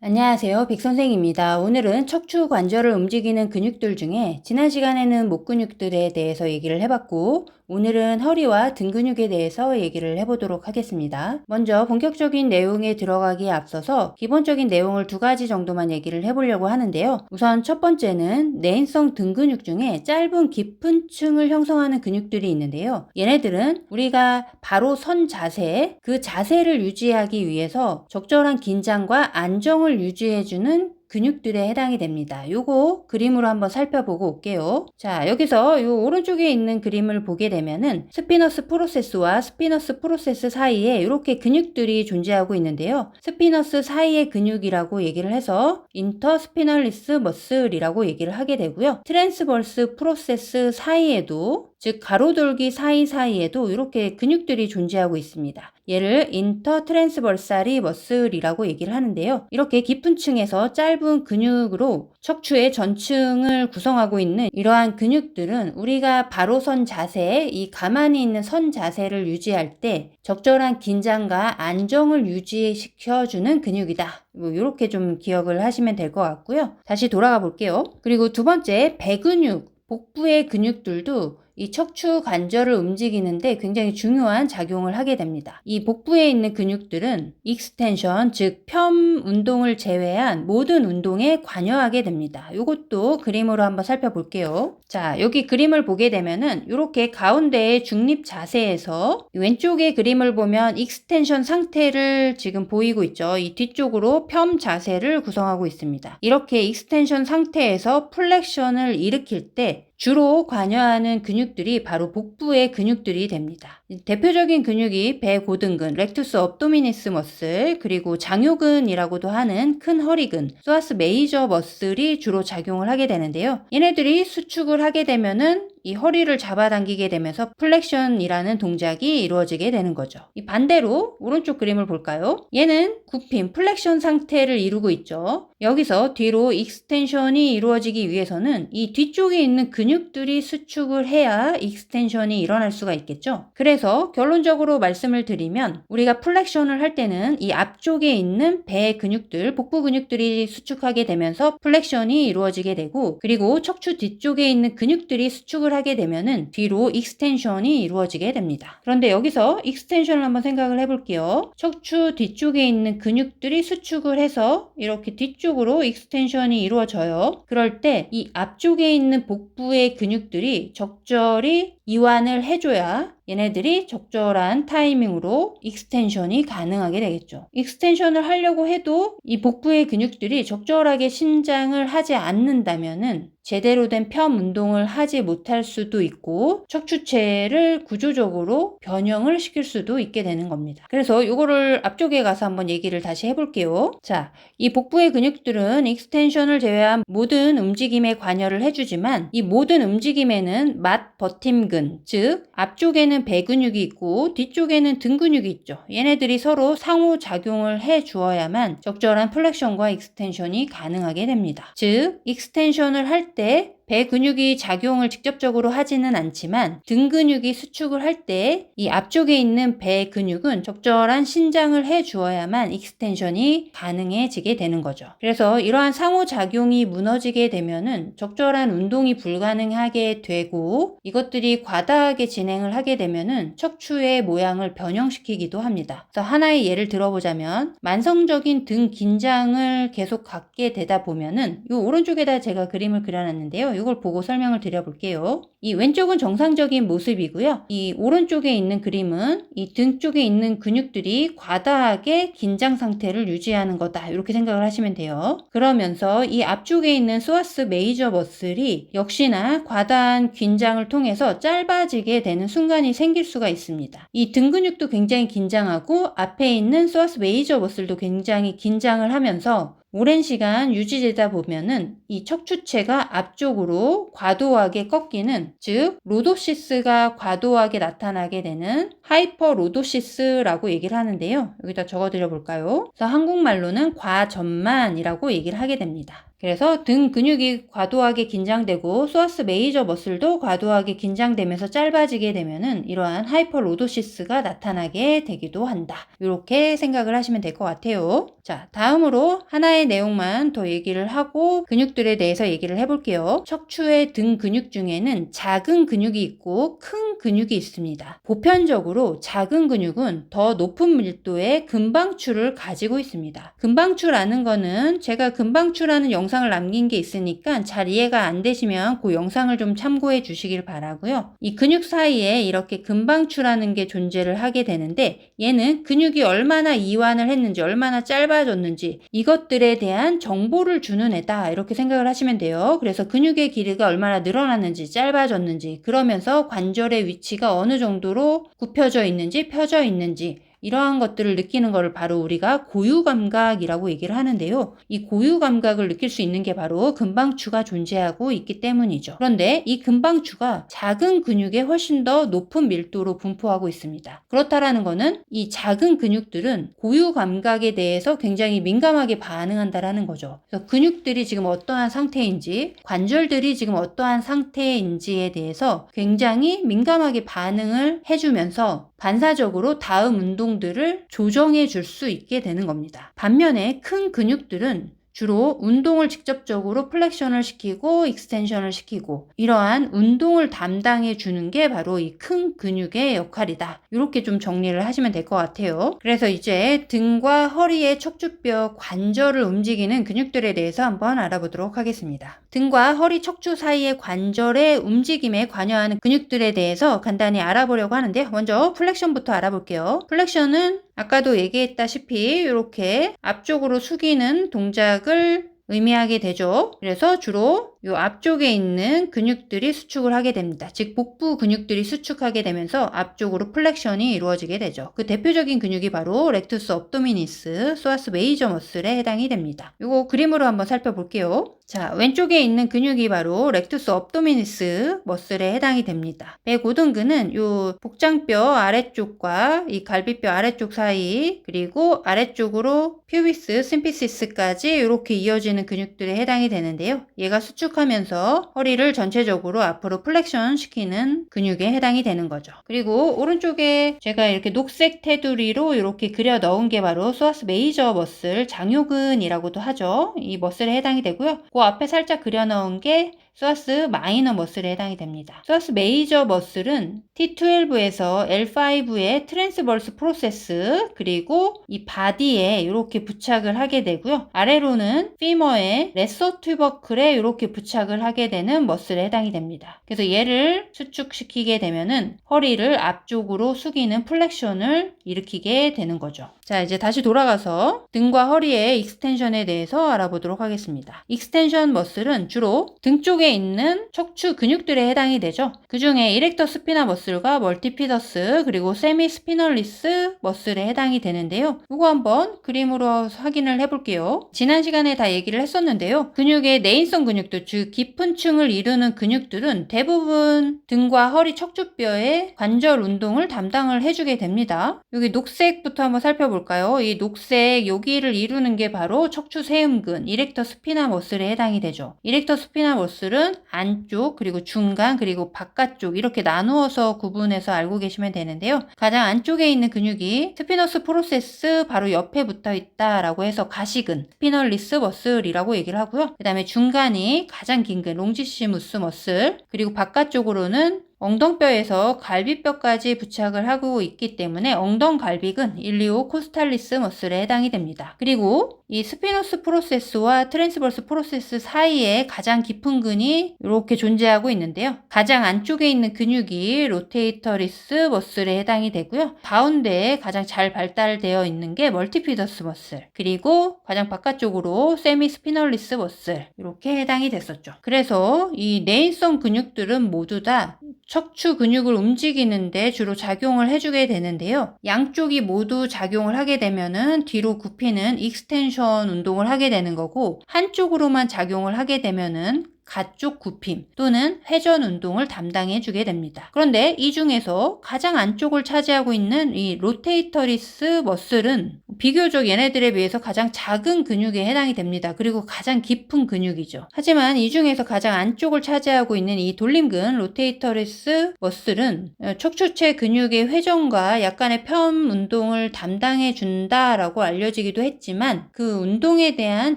안녕하세요. 백선생입니다. 오늘은 척추 관절을 움직이는 근육들 중에 지난 시간에는 목 근육들에 대해서 얘기를 해봤고 오늘은 허리와 등 근육에 대해서 얘기를 해보도록 하겠습니다. 먼저 본격적인 내용에 들어가기에 앞서서 기본적인 내용을 두 가지 정도만 얘기를 해보려고 하는데요. 우선 첫 번째는 내인성 등 근육 중에 짧은 깊은 층을 형성하는 근육들이 있는데요. 얘네들은 우리가 바로 선 자세, 그 자세를 유지하기 위해서 적절한 긴장과 안정을 유지해주는 근육들에 해당이 됩니다. 요거 그림으로 한번 살펴보고 올게요. 자, 여기서 요 오른쪽에 있는 그림을 보게 되면은 스피너스 프로세스와 스피너스 프로세스 사이에 이렇게 근육들이 존재하고 있는데요. 스피너스 사이의 근육이라고 얘기를 해서 인터스피널리스 머슬이라고 얘기를 하게 되고요. 트랜스버스 프로세스 사이에도, 즉 가로돌기 사이사이에도 이렇게 근육들이 존재하고 있습니다. 얘를 인터트랜스버사리 머슬이라고 얘기를 하는데요. 이렇게 깊은 층에서 짧은 근육으로 척추의 전층을 구성하고 있는 이러한 근육들은 우리가 바로 선 자세, 이 가만히 있는 선 자세를 유지할 때 적절한 긴장과 안정을 유지시켜주는 근육이다. 이렇게 좀 기억을 하시면 될 것 같고요. 다시 돌아가 볼게요. 그리고 두 번째, 배근육, 복부의 근육들도 이 척추 관절을 움직이는데 굉장히 중요한 작용을 하게 됩니다. 이 복부에 있는 근육들은 익스텐션, 즉 편 운동을 제외한 모든 운동에 관여하게 됩니다. 이것도 그림으로 한번 살펴볼게요. 자, 여기 그림을 보게 되면은 이렇게 가운데의 중립 자세에서 왼쪽의 그림을 보면 익스텐션 상태를 지금 보이고 있죠. 이 뒤쪽으로 편 자세를 구성하고 있습니다. 이렇게 익스텐션 상태에서 플렉션을 일으킬 때 주로 관여하는 근육들이 바로 복부의 근육들이 됩니다. 대표적인 근육이 배고등근, 렉투스 업도미니스 머슬, 그리고 장요근이라고도 하는 큰 허리근, 소아스 메이저 머슬이 주로 작용을 하게 되는데요. 얘네들이 수축을 하게 되면은 이 허리를 잡아당기게 되면서 플렉션이라는 동작이 이루어지게 되는 거죠. 이 반대로 오른쪽 그림을 볼까요? 얘는 굽힌 플렉션 상태를 이루고 있죠. 여기서 뒤로 익스텐션이 이루어지기 위해서는 이 뒤쪽에 있는 근육들이 수축을 해야 익스텐션이 일어날 수가 있겠죠. 그래서 결론적으로 말씀을 드리면 우리가 플렉션을 할 때는 이 앞쪽에 있는 배 근육들, 복부 근육들이 수축하게 되면서 플렉션이 이루어지게 되고, 그리고 척추 뒤쪽에 있는 근육들이 수축을 하게 되면은 뒤로 익스텐션이 이루어지게 됩니다. 그런데 여기서 익스텐션을 한번 생각을 해볼게요. 척추 뒤쪽에 있는 근육들이 수축을 해서 이렇게 뒤쪽으로 익스텐션이 이루어져요. 그럴 때 이 앞쪽에 있는 복부의 근육들이 적절히 이완을 해줘야 얘네들이 적절한 타이밍으로 익스텐션이 가능하게 되겠죠. 익스텐션을 하려고 해도 이 복부의 근육들이 적절하게 신장을 하지 않는다면은 제대로 된 편 운동을 하지 못할 수도 있고 척추체를 구조적으로 변형을 시킬 수도 있게 되는 겁니다. 그래서 이거를 앞쪽에 가서 한번 얘기를 다시 해볼게요. 자, 이 복부의 근육들은 익스텐션을 제외한 모든 움직임에 관여를 해주지만 이 모든 움직임에는 맛 버팀근, 즉 앞쪽에는 배 근육이 있고 뒤쪽에는 등 근육이 있죠. 얘네들이 서로 상호작용을 해 주어야만 적절한 플렉션과 익스텐션이 가능하게 됩니다. 즉 익스텐션을 할 때 배 근육이 작용을 직접적으로 하지는 않지만 등 근육이 수축을 할 때 이 앞쪽에 있는 배 근육은 적절한 신장을 해 주어야만 익스텐션이 가능해지게 되는 거죠. 그래서 이러한 상호작용이 무너지게 되면은 적절한 운동이 불가능하게 되고 이것들이 과다하게 진행을 하게 되면은 척추의 모양을 변형시키기도 합니다. 그래서 하나의 예를 들어보자면 만성적인 등 긴장을 계속 갖게 되다 보면은 이 오른쪽에다 제가 그림을 그려놨는데요. 이걸 보고 설명을 드려볼게요. 이 왼쪽은 정상적인 모습이고요. 이 오른쪽에 있는 그림은 이 등 쪽에 있는 근육들이 과다하게 긴장 상태를 유지하는 거다. 이렇게 생각을 하시면 돼요. 그러면서 이 앞쪽에 있는 소아스 메이저 머슬이 역시나 과다한 긴장을 통해서 짧아지게 되는 순간이 생길 수가 있습니다. 이 등 근육도 굉장히 긴장하고 앞에 있는 소아스 메이저 머슬도 굉장히 긴장을 하면서 오랜 시간 유지되다 보면은 이 척추체가 앞쪽으로 과도하게 꺾이는, 즉 로도시스가 과도하게 나타나게 되는 하이퍼로도시스라고 얘기를 하는데요. 여기다 적어드려 볼까요? 그래서 한국말로는 과전만이라고 얘기를 하게 됩니다. 그래서 등 근육이 과도하게 긴장되고 소아스 메이저 머슬도 과도하게 긴장되면서 짧아지게 되면은 이러한 하이퍼로도시스가 나타나게 되기도 한다. 이렇게 생각을 하시면 될 것 같아요. 자, 다음으로 하나의 내용만 더 얘기를 하고 근육들에 대해서 얘기를 해볼게요. 척추의 등 근육 중에는 작은 근육이 있고 큰 근육이 있습니다. 보편적으로 작은 근육은 더 높은 밀도의 근방추를 가지고 있습니다. 근방추라는 거는 제가 근방추라는 영상을 남긴 게 있으니까 잘 이해가 안 되시면 그 영상을 좀 참고해 주시길 바라고요. 이 근육 사이에 이렇게 근방추라는 게 존재를 하게 되는데 얘는 근육이 얼마나 이완을 했는지 얼마나 짧아졌는지 이것들에 대한 정보를 주는 애다 이렇게 생각을 하시면 돼요. 그래서 근육의 길이가 얼마나 늘어났는지 짧아졌는지 그러면서 관절의 위치가 어느 정도로 굽혀져 있는지 펴져 있는지 이러한 것들을 느끼는 것을 바로 우리가 고유감각이라고 얘기를 하는데요. 이 고유감각을 느낄 수 있는 게 바로 근방추가 존재하고 있기 때문이죠. 그런데 이 근방추가 작은 근육에 훨씬 더 높은 밀도로 분포하고 있습니다. 그렇다라는 것은 이 작은 근육들은 고유감각에 대해서 굉장히 민감하게 반응한다라는 거죠. 그래서 근육들이 지금 어떠한 상태인지, 관절들이 지금 어떠한 상태인지에 대해서 굉장히 민감하게 반응을 해주면서 반사적으로 다음 운동들을 조정해 줄 수 있게 되는 겁니다. 반면에 큰 근육들은 주로 운동을 직접적으로 플렉션을 시키고 익스텐션을 시키고 이러한 운동을 담당해 주는 게 바로 이 큰 근육의 역할이다. 이렇게 좀 정리를 하시면 될 것 같아요. 그래서 이제 등과 허리의 척추뼈 관절을 움직이는 근육들에 대해서 한번 알아보도록 하겠습니다. 등과 허리 척추 사이의 관절의 움직임에 관여하는 근육들에 대해서 간단히 알아보려고 하는데 먼저 플렉션부터 알아볼게요. 플렉션은 아까도 얘기했다시피 이렇게 앞쪽으로 숙이는 동작을 의미하게 되죠. 그래서 주로 이 앞쪽에 있는 근육들이 수축을 하게 됩니다. 즉 복부 근육들이 수축하게 되면서 앞쪽으로 플렉션이 이루어지게 되죠. 그 대표적인 근육이 바로 렉투스 업도미니스, 소아스 메이저 머슬에 해당이 됩니다. 이거 그림으로 한번 살펴볼게요. 자, 왼쪽에 있는 근육이 바로 렉투스 업도미니스 머슬에 해당이 됩니다. 배고등근은 이 복장뼈 아래쪽과 이 갈비뼈 아래쪽 사이 그리고 아래쪽으로 퓨비스, 심피시스까지 이렇게 이어지는 근육들에 해당이 되는데요. 얘가 수축하면서 허리를 전체적으로 앞으로 플렉션 시키는 근육에 해당이 되는 거죠. 그리고 오른쪽에 제가 이렇게 녹색 테두리로 이렇게 그려 넣은 게 바로 소아스 메이저 머슬, 장요근이라고도 하죠. 이 머슬에 해당이 되고요. 그 앞에 살짝 그려 넣은 게 소아스 마이너 머슬에 해당이 됩니다. 소아스 메이저 머슬은 T12에서 L5의 트랜스버스 프로세스 그리고 이 바디에 이렇게 부착을 하게 되고요. 아래로는 피머의 레서 튜버클에 이렇게 부착을 하게 되는 머슬에 해당이 됩니다. 그래서 얘를 수축시키게 되면은 허리를 앞쪽으로 숙이는 플렉션을 일으키게 되는 거죠. 자, 이제 다시 돌아가서 등과 허리의 익스텐션에 대해서 알아보도록 하겠습니다. 익스텐션 머슬은 주로 등 쪽에 있는 척추 근육들에 해당이 되죠. 그 중에 이렉터 스피나 머슬과 멀티피더스 그리고 세미 스피널리스 머슬에 해당이 되는데요. 이거 한번 그림으로 확인을 해볼게요. 지난 시간에 다 얘기를 했었는데요. 근육의 내인성 근육들, 즉 깊은 층을 이루는 근육들은 대부분 등과 허리 척추뼈의 관절 운동을 담당을 해주게 됩니다. 여기 녹색부터 한번 살펴볼까요? 이 녹색 여기를 이루는 게 바로 척추 세음근, 이렉터 스피나 머슬에 해당이 되죠. 이렉터 스피나 머슬은 안쪽 그리고 중간 그리고 바깥쪽 이렇게 나누어서 구분해서 알고 계시면 되는데요. 가장 안쪽에 있는 근육이 스피너스 프로세스 바로 옆에 붙어 있다라고 해서 가시근, 스피널리스 머슬이라고 얘기를 하고요. 그 다음에 중간이 가장 긴 근, 롱지시무스 머슬, 그리고 바깥쪽으로는 엉덩뼈에서 갈비뼈까지 부착을 하고 있기 때문에 엉덩갈비근 일리오 코스탈리스 머슬에 해당이 됩니다. 그리고 이 스피너스 프로세스와 트랜스버스 프로세스 사이에 가장 깊은 근이 이렇게 존재하고 있는데요. 가장 안쪽에 있는 근육이 로테이터리스 머슬에 해당이 되고요. 가운데에 가장 잘 발달되어 있는 게 멀티피더스 머슬, 그리고 가장 바깥쪽으로 세미 스피널리스 머슬 이렇게 해당이 됐었죠. 그래서 이 내인성 근육들은 모두 다 척추 근육을 움직이는데 주로 작용을 해주게 되는데요. 양쪽이 모두 작용을 하게 되면은 뒤로 굽히는 익스텐션 운동을 하게 되는 거고 한쪽으로만 작용을 하게 되면은 가쪽 굽힘 또는 회전 운동을 담당해 주게 됩니다. 그런데 이 중에서 가장 안쪽을 차지하고 있는 이 로테이터리스 머슬은 비교적 얘네들에 비해서 가장 작은 근육에 해당이 됩니다. 그리고 가장 깊은 근육이죠. 하지만 이 중에서 가장 안쪽을 차지하고 있는 이 돌림근 로테이터리스 머슬은 척추체 근육의 회전과 약간의 편 운동을 담당해 준다라고 알려지기도 했지만 그 운동에 대한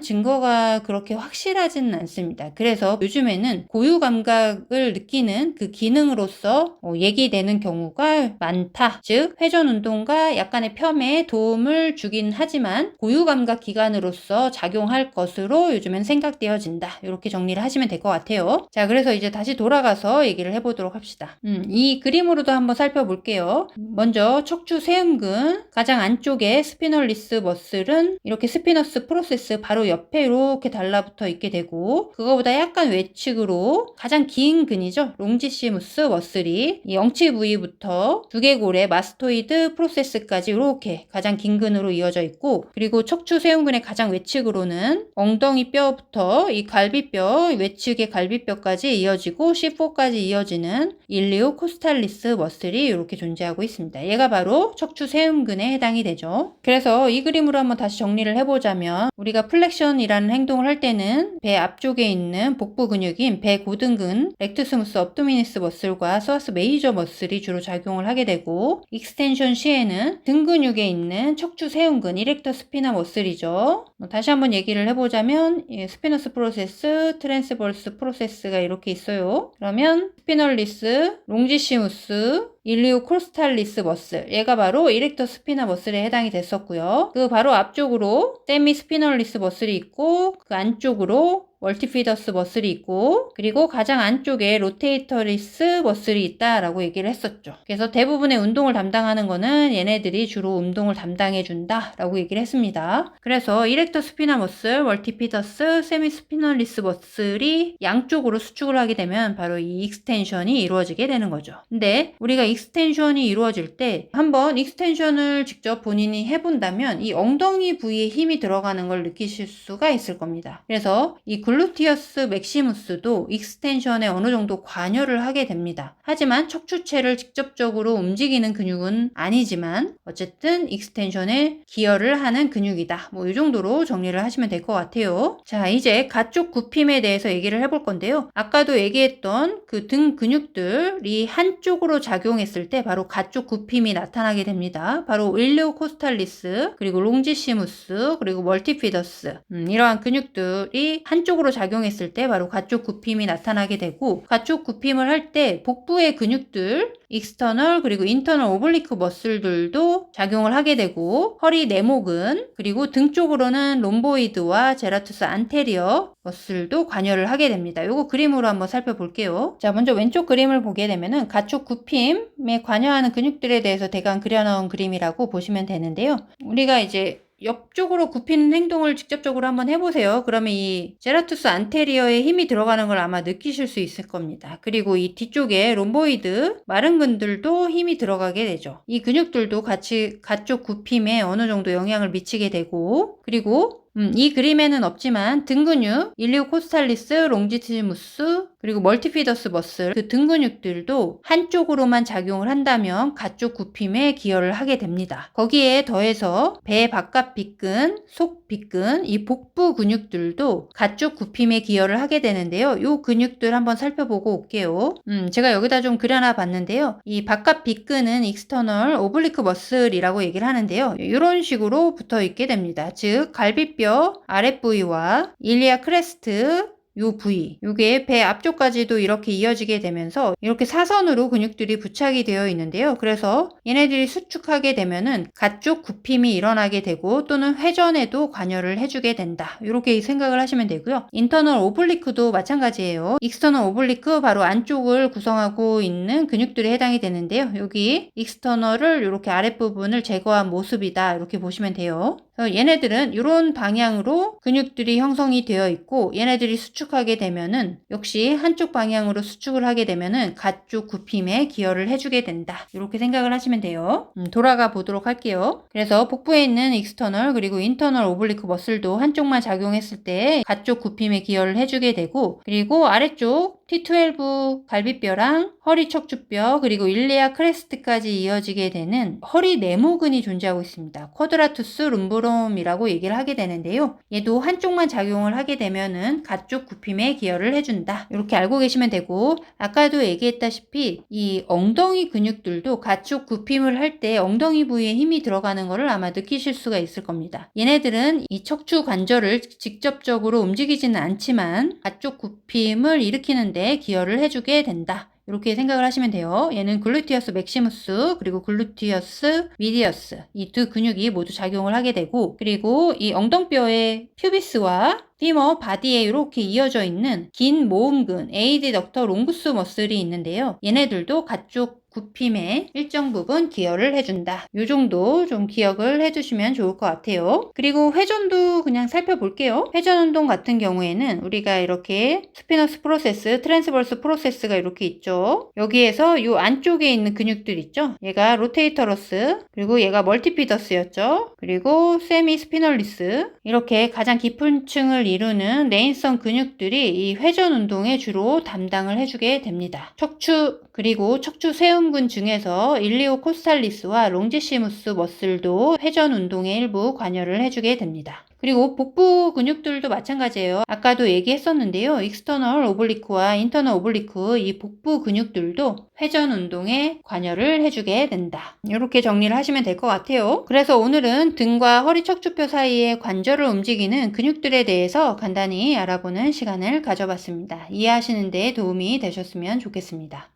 증거가 그렇게 확실하지는 않습니다. 그래서 요즘에는 고유 감각을 느끼는 그 기능으로서 얘기되는 경우가 많다. 즉 회전 운동과 약간의 펌에 도움을 주긴 하지만 고유 감각 기관으로서 작용할 것으로 요즘엔 생각되어진다. 이렇게 정리를 하시면 될 것 같아요. 자, 그래서 이제 다시 돌아가서 얘기를 해보도록 합시다. 이 그림으로도 한번 살펴볼게요. 먼저 척추 세음근 가장 안쪽에 스피널리스 머슬은 이렇게 스피너스 프로세스 바로 옆에 이렇게 달라붙어 있게 되고, 그거보다 약간 외측으로 가장 긴 근이죠. 롱지시무스 머슬이 이 엉치 부위부터 두개골의 마스토이드 프로세스까지 이렇게 가장 긴 근으로 이어져 있고, 그리고 척추 세음근의 가장 외측으로는 엉덩이 뼈부터 이 갈비뼈 외측의 갈비뼈까지 이어지고 C4까지 이어지는 일리오 코스탈리스 머슬이 이렇게 존재하고 있습니다. 얘가 바로 척추 세음근에 해당이 되죠. 그래서 이 그림으로 한번 다시 정리를 해보자면, 우리가 플렉션이라는 행동을 할 때는 배 앞쪽에 있는 복부 근육인 배 고등근 렉투스무스 업도미니스 머슬과 소아스 메이저 머슬이 주로 작용을 하게 되고, 익스텐션 시에는 등 근육에 있는 척추 세음근 이렉터 스피나 머슬이죠. 다시 한번 얘기를 해보자면 스피너스 프로세스, 트랜스버스 프로세스가 이렇게 있어요. 그러면 스피널리스, 롱지시무스, 일리오 코스탈리스 머슬, 얘가 바로 이렉터 스피나 머슬에 해당이 됐었고요. 그 바로 앞쪽으로 세미 스피널리스 머슬이 있고, 그 안쪽으로 멀티피더스 머슬이 있고, 그리고 가장 안쪽에 로테이터리스 머슬이 있다라고 얘기를 했었죠. 그래서 대부분의 운동을 담당하는 거는 얘네들이 주로 운동을 담당해 준다라고 얘기를 했습니다. 그래서 이렉터 스피나 머슬, 멀티피더스, 세미 스피널리스 머슬이 양쪽으로 수축을 하게 되면 바로 이 익스텐션이 이루어지게 되는 거죠. 근데 우리가 익스텐션이 이루어질 때 한번 익스텐션을 직접 본인이 해본다면 이 엉덩이 부위에 힘이 들어가는 걸 느끼실 수가 있을 겁니다. 그래서 이 글루티어스 맥시무스도 익스텐션에 어느 정도 관여를 하게 됩니다. 하지만 척추체를 직접적으로 움직이는 근육은 아니지만 어쨌든 익스텐션에 기여를 하는 근육이다. 뭐 이 정도로 정리를 하시면 될 것 같아요. 자, 이제 가쪽 굽힘에 대해서 얘기를 해볼 건데요. 아까도 얘기했던 그 등 근육들이 한쪽으로 작용했을 때 바로 가쪽 굽힘이 나타나게 됩니다. 바로 일리오 코스탈리스, 그리고 롱지시무스, 그리고 멀티피더스, 이러한 근육들이 한쪽으로 작용했을 때 바로 가쪽 굽힘이 나타나게 되고, 가쪽 굽힘을 할 때 복부의 근육들, 익스터널 그리고 인터널 오블리크 머슬들도 작용을 하게 되고, 허리 내목은 그리고 등 쪽으로는 롬보이드와 제라투스 안테리어 머슬도 관여를 하게 됩니다. 요거 그림으로 한번 살펴볼게요. 자, 먼저 왼쪽 그림을 보게 되면은 가쪽 굽힘에 관여하는 근육들에 대해서 대강 그려놓은 그림이라고 보시면 되는데요. 우리가 이제 옆쪽으로 굽히는 행동을 직접적으로 한번 해보세요. 그러면 이 제라투스 안테리어에 힘이 들어가는 걸 아마 느끼실 수 있을 겁니다. 그리고 이 뒤쪽에 롬보이드 마른 근들도 힘이 들어가게 되죠. 이 근육들도 같이 가쪽 굽힘에 어느 정도 영향을 미치게 되고, 그리고 이 그림에는 없지만 등 근육, 일리오 코스탈리스, 롱지티무스, 그리고 멀티피더스 머슬, 그 등 근육들도 한쪽으로만 작용을 한다면 가쪽 굽힘에 기여를 하게 됩니다. 거기에 더해서 배 바깥 빗근, 속 빗근, 이 복부 근육들도 가쪽 굽힘에 기여를 하게 되는데요. 이 근육들 한번 살펴보고 올게요. 제가 여기다 좀 그려놔 봤는데요. 이 바깥 빗근은 익스터널 오블리크 머슬이라고 얘기를 하는데요. 이런 식으로 붙어 있게 됩니다. 즉 갈비뼈 아랫부위와 일리아 크레스트 요 부위, 요게 배 앞쪽까지도 이렇게 이어지게 되면서 이렇게 사선으로 근육들이 부착이 되어 있는데요. 그래서 얘네들이 수축하게 되면은 가쪽 굽힘이 일어나게 되고 또는 회전에도 관여를 해주게 된다. 이렇게 생각을 하시면 되고요. 인터널 오블리크도 마찬가지예요. 익스터널 오블리크 바로 안쪽을 구성하고 있는 근육들에 해당이 되는데요. 여기 익스터널을 이렇게 아랫부분을 제거한 모습이다. 이렇게 보시면 돼요. 그래서 얘네들은 이런 방향으로 근육들이 형성이 되어 있고 얘네들이 수축하게 되면은 역시 한쪽 방향으로 수축을 하게 되면은 가쪽 굽힘에 기여를 해주게 된다. 이렇게 생각을 하시면 돼요. 돌아가 보도록 할게요. 그래서 복부에 있는 익스터널 그리고 인터널 오블리크 머슬도 한쪽만 작용했을 때 가쪽 굽힘에 기여를 해주게 되고 그리고 아래쪽 T12 갈비뼈랑 허리 척추뼈 그리고 일레아 크레스트까지 이어지게 되는 허리 네모근이 존재하고 있습니다. 쿼드라투스 룸브롬이라고 얘기를 하게 되는데요. 얘도 한쪽만 작용을 하게 되면은 가쪽 굽힘에 기여를 해준다. 이렇게 알고 계시면 되고 아까도 얘기했다시피 이 엉덩이 근육들도 가쪽 굽힘을 할 때 엉덩이 부위에 힘이 들어가는 것을 아마 느끼실 수가 있을 겁니다. 얘네들은 이 척추 관절을 직접적으로 움직이지는 않지만 가쪽 굽힘을 일으키는데 기여를 해주게 된다. 이렇게 생각을 하시면 돼요. 얘는 글루티어스 맥시무스 그리고 글루티어스 미디어스 이 두 근육이 모두 작용을 하게 되고 그리고 이 엉덩뼈의 퓨비스와 피머 바디에 이렇게 이어져 있는 긴 모음근 에이디덕터 롱구스 머슬이 있는데요. 얘네들도 가쪽 굽힘에 일정 부분 기여를 해준다. 이 정도 좀 기억을 해두시면 좋을 것 같아요. 그리고 회전도 그냥 살펴볼게요. 회전 운동 같은 경우에는 우리가 이렇게 스피너스 프로세스, 트랜스버스 프로세스가 이렇게 있죠. 여기에서 이 안쪽에 있는 근육들 있죠. 얘가 로테이터러스, 그리고 얘가 멀티피더스였죠. 그리고 세미 스피널리스 이렇게 가장 깊은 층을 이루는 레인성 근육들이 이 회전 운동에 주로 담당을 해주게 됩니다. 척추 그리고 척추 세움근 중에서 일리오 코스탈리스와 롱지시무스 머슬도 회전 운동에 일부 관여를 해주게 됩니다. 그리고 복부 근육들도 마찬가지예요. 아까도 얘기했었는데요. 익스터널 오블리크와 인터널 오블리크 이 복부 근육들도 회전 운동에 관여를 해주게 된다. 이렇게 정리를 하시면 될 것 같아요. 그래서 오늘은 등과 허리 척추뼈 사이의 관절을 움직이는 근육들에 대해서 간단히 알아보는 시간을 가져봤습니다. 이해하시는 데 도움이 되셨으면 좋겠습니다.